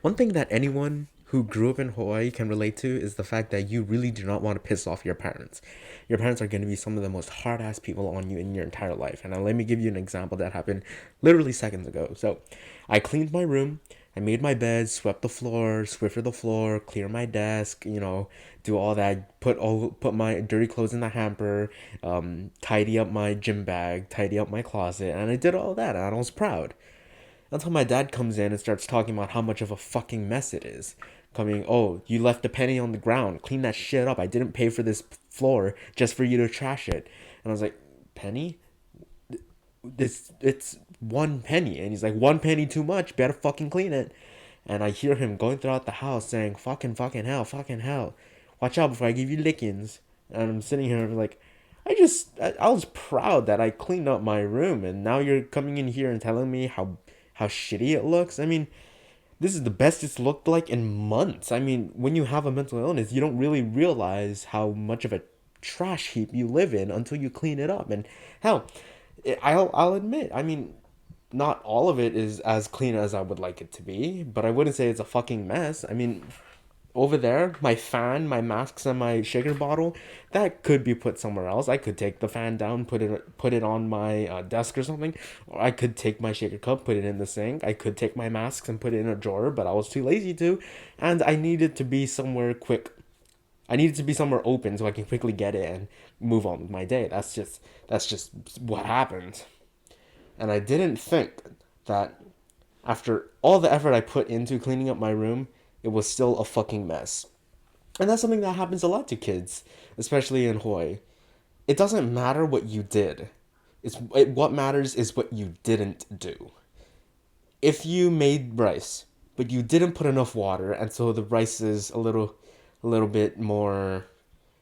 One thing that anyone who grew up in Hawaii can relate to is the fact that you really do not want to piss off your parents. Your parents are going to be some of the most hard ass people on you in your entire life. And let me give you an example that happened literally seconds ago. So, I cleaned my room, I made my bed, swept the floor, swiffered the floor, clear my desk, do all that, put my dirty clothes in the hamper, tidy up my gym bag, tidy up my closet, and I did all that, and I was proud. Until my dad comes in and starts talking about how much of a fucking mess it is. Oh, you left a penny on the ground. Clean that shit up. I didn't pay for this floor just for you to trash it. And I was like, penny? It's 1 penny. And he's like, 1 penny too much. Better fucking clean it. And I hear him going throughout the house saying, fucking hell, fucking hell. Watch out before I give you lickings. And I'm sitting here like, I was proud that I cleaned up my room, and now you're coming in here and telling me how shitty it looks. I mean, this is the best it's looked like in months. I mean, when you have a mental illness, you don't really realize how much of a trash heap you live in until you clean it up. And hell, I'll admit, I mean, not all of it is as clean as I would like it to be, but I wouldn't say it's a fucking mess. I mean, over there, my fan, my masks, and my shaker bottle, that could be put somewhere else. I could take the fan down, put it on my desk or something, or I could take my shaker cup, put it in the sink. I could take my masks and put it in a drawer, but I was too lazy to, and I needed to be somewhere quick. I needed to be somewhere open so I can quickly get it and move on with my day. That's just what happened, and I didn't think that after all the effort I put into cleaning up my room, it was still a fucking mess. And that's something that happens a lot to kids, especially in Hawaii. It doesn't matter what you did. What matters is what you didn't do. If you made rice, but you didn't put enough water, and so the rice is a little bit more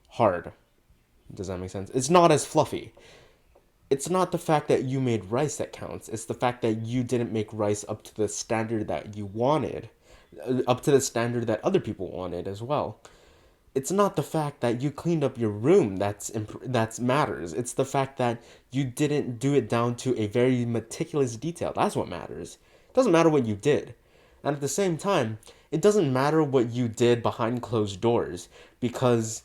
hard. Does that make sense? It's not as fluffy. It's not the fact that you made rice that counts. It's the fact that you didn't make rice up to the standard that you wanted, up to the standard that other people wanted as well. It's not the fact that you cleaned up your room that's matters. It's the fact that you didn't do it down to a very meticulous detail. That's what matters. It doesn't matter what you did. And at the same time, it doesn't matter what you did behind closed doors, because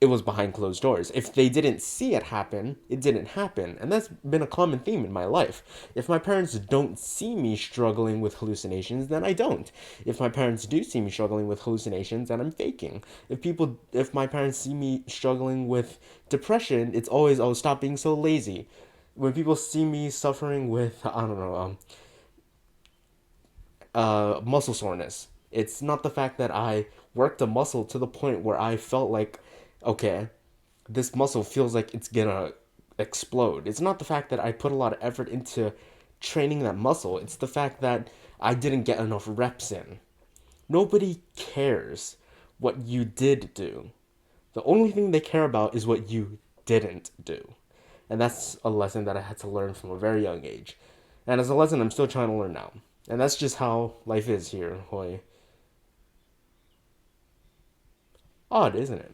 it was behind closed doors. If they didn't see it happen, it didn't happen. And that's been a common theme in my life. If my parents don't see me struggling with hallucinations, then I don't. If my parents do see me struggling with hallucinations, then I'm faking. If my parents see me struggling with depression, it's always, oh, stop being so lazy. When people see me suffering with, I don't know, muscle soreness, it's not the fact that I worked a muscle to the point where I felt like, okay, this muscle feels like it's gonna explode. It's not the fact that I put a lot of effort into training that muscle. It's the fact that I didn't get enough reps in. Nobody cares what you did do. The only thing they care about is what you didn't do. And that's a lesson that I had to learn from a very young age. And as a lesson I'm still trying to learn now. And that's just how life is here in Hawaii. Odd, isn't it?